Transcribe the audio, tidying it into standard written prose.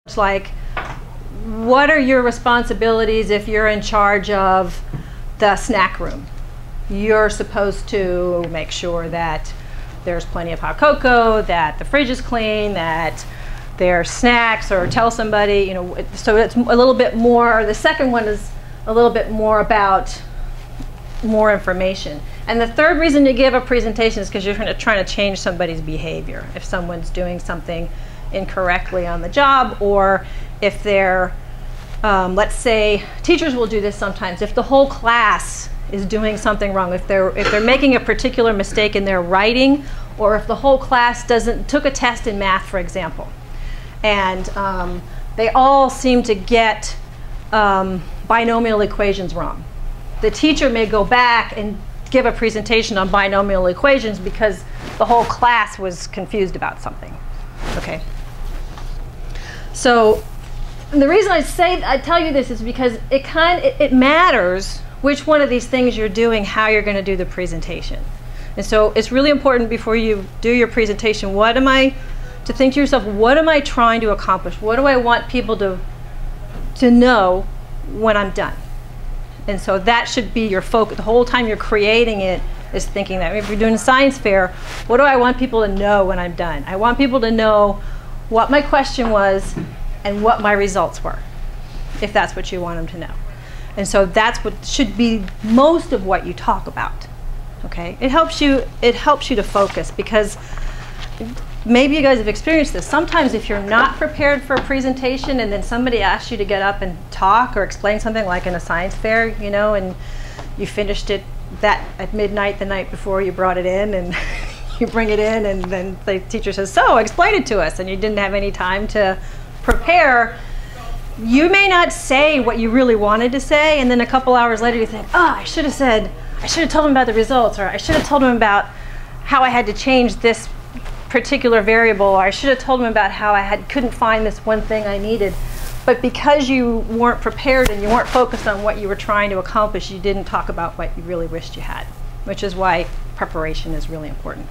It's like, what are your responsibilities if you're in charge of the snack room? You're supposed to make sure that there's plenty of hot cocoa, that the fridge is clean, that there's snacks, or tell somebody, you know, so it's a little bit more, the second one is a little bit more about more information. And the third reason you give a presentation is because you're trying to change somebody's behavior. If someone's doing something incorrectly on the job, or if they're, let's say, teachers will do this sometimes, if the whole class is doing something wrong, if they're making a particular mistake in their writing, or if the whole class took a test in math, for example, and they all seem to get binomial equations wrong. The teacher may go back and give a presentation on binomial equations because the whole class was confused about something. Okay. So the reason I tell you this is because it matters which one of these things you're doing, how you're going to do the presentation. And so it's really important before you do your presentation, to think to yourself, what am I trying to accomplish? What do I want people to know when I'm done? And so that should be your focus. The whole time you're creating it is thinking that. If you're doing a science fair, what do I want people to know when I'm done? I want people to know what my question was and what my results were, if that's what you want them to know. And so that's what should be most of what you talk about. Okay? It helps you to focus, because maybe you guys have experienced this. Sometimes if you're not prepared for a presentation and then somebody asks you to get up and talk or explain something, like in a science fair, you know, and you finished it at midnight the night before you brought it in, and you bring it in, and then the teacher says, so explain it to us, and you didn't have any time to prepare, you may not say what you really wanted to say, and then a couple hours later you think, oh, I should have told them about the results, or I should have told them about how I had to change this particular variable, or I should have told them about how I couldn't find this one thing I needed. But because you weren't prepared and you weren't focused on what you were trying to accomplish, you didn't talk about what you really wished you had, which is why preparation is really important.